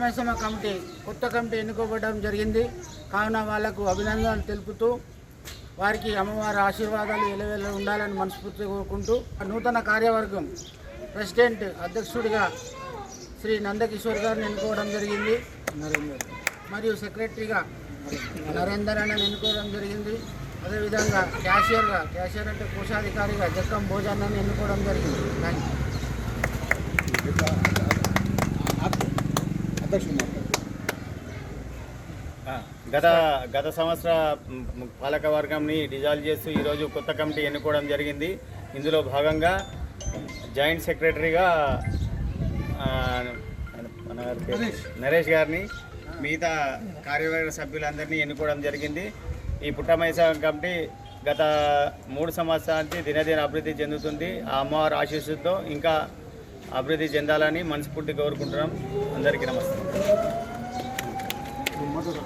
పుట్టమైసమ్మ committee కొత్త committee ఎన్నుకోబడడం జరిగింది. కావున వాళ్లకు అభినందనలు తెలుపుతూ వారికి అమ్మవారి ఆశీర్వాదాలు ఎలవెల ఉండాలని మనస్ఫూర్తిగా కోరుకుంటూ నూతన కార్యవర్గం ప్రెసిడెంట్ అధ్యక్షుడిగా శ్రీ నందకిషోర్ గారిని ఎన్నుకోవడం జరిగింది. మరియు సెక్రటరీగా నరేందర్ అన్నని ఎన్నుకోవడం జరిగింది. అదేవిధంగా క్యాషియర్ అంటే కోశాధికారిగా జక్కం భోజనాన్ని ఎన్నుకోవడం జరిగింది. గత సంవత్సర పాలక వర్గంని డిజాల్వ్ చేస్తూ ఈరోజు కొత్త కమిటీ ఎన్నుకోవడం జరిగింది. ఇందులో భాగంగా జాయింట్ సెక్రటరీగా నరేష్ గారిని, మిగతా కార్యవర్గ సభ్యులందరినీ ఎన్నుకోవడం జరిగింది. ఈ పుట్టమైసమ్మ కమిటీ గత 3 సంవత్సరానికి దినదిన అభివృద్ధి చెందుతుంది. ఆ అమ్మవారి ఆశీస్సులతో ఇంకా అభివృద్ధి చెందాలని మనస్ఫూర్తిగా కోరుకుంటున్నాం. అందరికీ నమస్కారం.